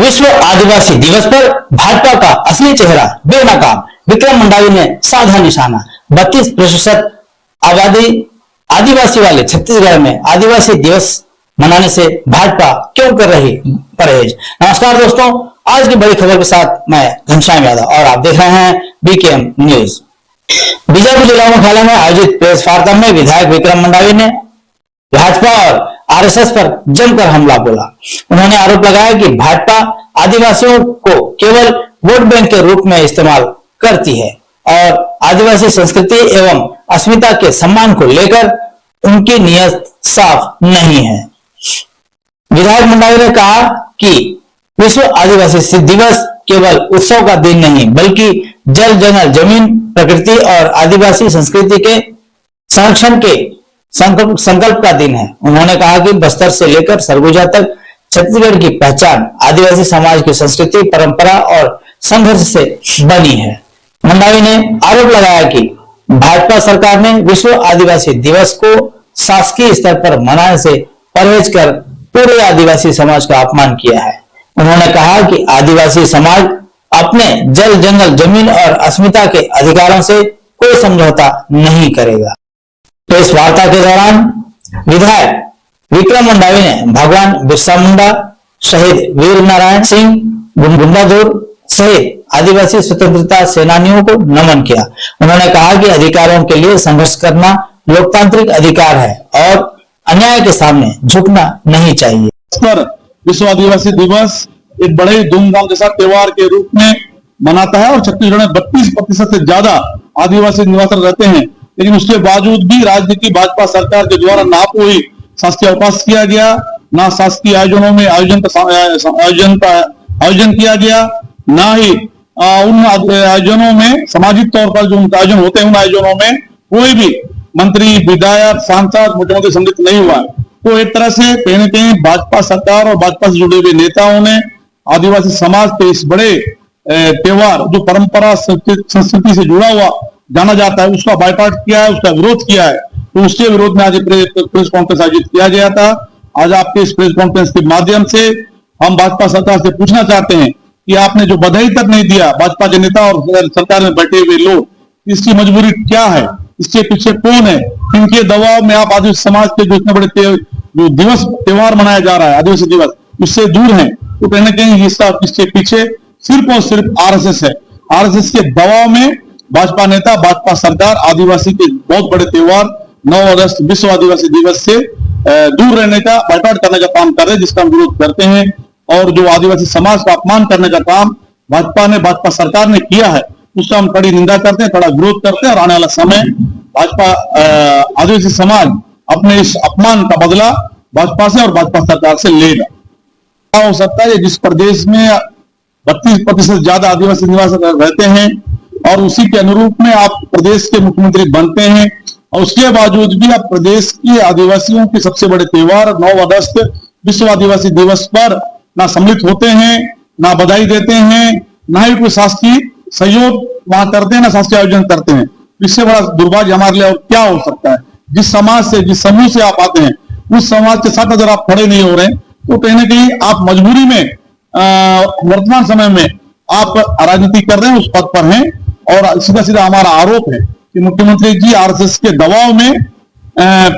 विश्व आदिवासी दिवस पर भाजपा का असली चेहरा बेनकाब विक्रम मंडावी ने साधा निशाना। 32% आबादी आदिवासी वाले छत्तीसगढ़ में आदिवासी दिवस मनाने से भाजपा क्यों कर रही परहेज। नमस्कार दोस्तों, आज की बड़ी खबर के साथ मैं घनश्याम यादव और आप देख रहे हैं बीकेएम न्यूज। बीजापुर जिला मुख्यालय में आयोजित प्रेस वार्ता में विधायक विक्रम मंडावी ने भाजपा और आरएसएस पर जमकर हमला बोला। उन्होंने आरोप लगाया कि भाजपा आदिवासियों को केवल वोट बैंक के रूप में इस्तेमाल करती है और आदिवासी संस्कृति एवं अस्मिता के सम्मान को लेकर उनकी नीयत साफ नहीं है। विधायक मंडावी ने कहा कि विश्व आदिवासी दिवस केवल उत्सव का दिन नहीं बल्कि जल जंगल जमीन प्रकृति और आदिवासी संस्कृति के संरक्षण के संकल्प का दिन है। उन्होंने कहा कि बस्तर से लेकर सरगुजा तक छत्तीसगढ़ की पहचान आदिवासी समाज की संस्कृति, परंपरा और संघर्ष से बनी है। मंडावी ने आरोप लगाया कि भाजपा सरकार ने विश्व आदिवासी दिवस को शासकीय स्तर पर मनाने से परहेज कर पूरे आदिवासी समाज का अपमान किया है। उन्होंने कहा कि आदिवासी समाज अपने जल जंगल जमीन और अस्मिता के अधिकारों से कोई समझौता नहीं करेगा। प्रेस वार्ता के दौरान विधायक विक्रम मंडावी ने भगवान बिरसा मुंडा, शहीद वीर नारायण सिंह गुंडाधुर सहित आदिवासी स्वतंत्रता सेनानियों को नमन किया। उन्होंने कहा कि अधिकारों के लिए संघर्ष करना लोकतांत्रिक अधिकार है और अन्याय के सामने झुकना नहीं चाहिए। विश्व आदिवासी दिवस एक बड़े ही धूमधाम के साथ त्योहार के रूप में मनाता है और छत्तीसगढ़ में 32% से ज्यादा आदिवासी निवासी रहते हैं, लेकिन उसके बावजूद भी राज्य की भाजपा सरकार के द्वारा ना कोई शासकीय अवकाश किया गया, ना शासकीय आयोजनों में आयोजन किया गया, ना ही उन आयोजनों में सामाजिक तौर पर जो उनका आयोजन होते हैं उन आयोजनों में कोई भी मंत्री, विधायक, सांसद, मुख्यमंत्री सम्मिलित नहीं हुआ। तो एक तरह से कहीं न कहीं भाजपा सरकार और भाजपा से जुड़े हुए नेताओं ने आदिवासी समाज के इस बड़े त्योहार जो परंपरा संस्कृति से जुड़ा हुआ जाना जाता है उसका बायकॉट किया है, उसका विरोध किया है। तो उसके विरोध में आज प्रेस कॉन्फ्रेंस आयोजित किया गया था। आज आपके इस प्रेस कॉन्फ्रेंस के माध्यम से हम भाजपा सरकार से पूछना चाहते हैं कि आपने जो बधाई तक नहीं दिया भाजपा के नेता और सरकार में बैठे हुए लोग, इसकी मजबूरी क्या है, इसके पीछे कौन है, इनके दबाव में आप आदिवासी समाज के जो इतने बड़े जो दिवस त्योहार मनाया जा रहा है आदिवासी दिवस, उससे दूर है। तो कहीं ना कहीं इसके पीछे सिर्फ और सिर्फ आरएसएस है। आरएसएस के दबाव में भाजपा नेता, भाजपा सरकार आदिवासी के बहुत बड़े त्योहार 9 अगस्त विश्व आदिवासी दिवस से दूर रहने का, बायकॉट करने का काम कर रहे हैं, जिसका हम विरोध करते हैं। और जो आदिवासी समाज का अपमान करने का काम भाजपा सरकार ने किया है उसका हम कड़ी निंदा करते हैं, कड़ा विरोध करते हैं। और आने वाला समय भाजपा आदिवासी समाज अपने इस अपमान का बदला भाजपा से और भाजपा सरकार से लेगा। क्या हो सकता है जिस प्रदेश में 32% ज्यादा आदिवासी निवासी रहते हैं और उसी के अनुरूप में आप प्रदेश के मुख्यमंत्री बनते हैं और उसके बावजूद भी आप प्रदेश के आदिवासियों के सबसे बड़े त्योहार 9 अगस्त विश्व आदिवासी दिवस पर ना सम्मिलित होते हैं, ना बधाई देते हैं, ना ही कोई शासकीय सहयोग वहां करते हैं, ना शासकीय आयोजन करते हैं। इससे बड़ा दुर्भाग्य हमारे लिए और क्या हो सकता है। जिस समाज से, जिस समूह से आप आते हैं उस समाज के साथ अगर आप खड़े नहीं हो रहे तो कहीं ना कहीं आप मजबूरी में वर्तमान समय में आप राजनीति कर रहे हैं, उस पद पर हैं। और सीधा सीधा हमारा आरोप है कि मुख्यमंत्री जी आरएसएस के दबाव में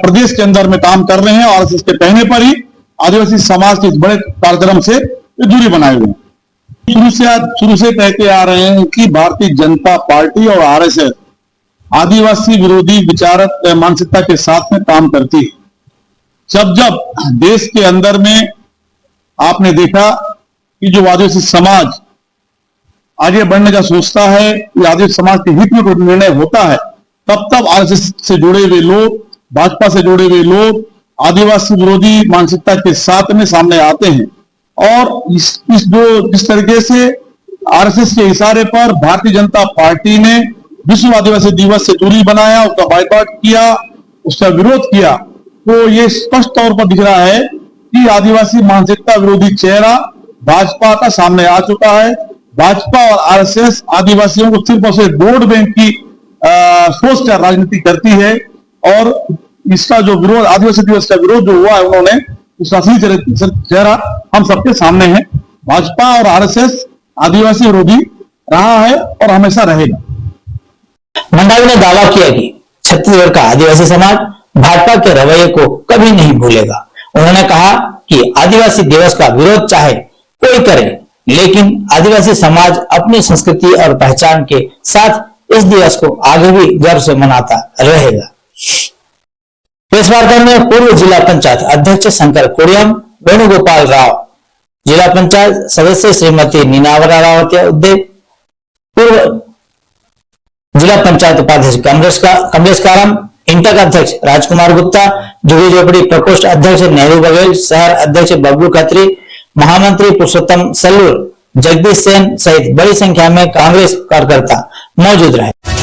प्रदेश के अंदर में काम कर रहे हैं और आरएसएस के कहने पर ही आदिवासी समाज के इस बड़े कार्यक्रम से दूरी बनाए हुए हैं। शुरू से कहते आ रहे हैं कि भारतीय जनता पार्टी और आरएसएस आदिवासी विरोधी विचारक मानसिकता के साथ में काम करती है। जब देश के अंदर में आपने देखा कि जो आदिवासी समाज आगे बढ़ने का सोचता है, आदिवासी समाज के हित में कोई निर्णय होता है, तब आरएसएस से जुड़े हुए लोग, भाजपा से जुड़े हुए लोग आदिवासी विरोधी मानसिकता के साथ में सामने आते हैं। और जिस तरीके से आरएसएस के इशारे पर भारतीय जनता पार्टी ने विश्व आदिवासी दिवस से दूरी बनाया, उसका बायकॉट किया, उसका विरोध किया, तो ये स्पष्ट तौर पर दिख रहा है कि आदिवासी मानसिकता विरोधी चेहरा भाजपा का सामने आ चुका है। भाजपा और आरएसएस आदिवासियों को सिर्फ और सिर्फ वोट बैंक की सोच कर राजनीति करती है और इसका जो विरोध, आदिवासी दिवस का विरोध जो हुआ है, उन्होंने उसका असली चेहरा हम सबके सामने है। भाजपा और आरएसएस आदिवासी विरोधी रहा है और हमेशा रहेगा। मंडावी ने दावा किया कि छत्तीसगढ़ का आदिवासी समाज भाजपा के रवैये को कभी नहीं भूलेगा। उन्होंने कहा कि आदिवासी दिवस का विरोध चाहे कोई करे, लेकिन आदिवासी समाज अपनी संस्कृति और पहचान के साथ इस दिवस को आगे भी गर्व से मनाता रहेगा। प्रेस वार्ता में पूर्व जिला पंचायत अध्यक्ष शंकर कोडियम, वेणुगोपाल राव, जिला पंचायत सदस्य श्रीमती नीनावरा रावते, पूर्व जिला पंचायत उपाध्यक्ष कमलेश कारम, इंटक अध्यक्ष राजकुमार गुप्ता, झुग्गी झोपड़ी प्रकोष्ठ अध्यक्ष नेहरू बघेल, शहर अध्यक्ष बबलू खत्री, महामंत्री पुरुषोत्तम सल्लूर, जगदीश सेन सहित बड़ी संख्या में कांग्रेस कार्यकर्ता मौजूद रहे।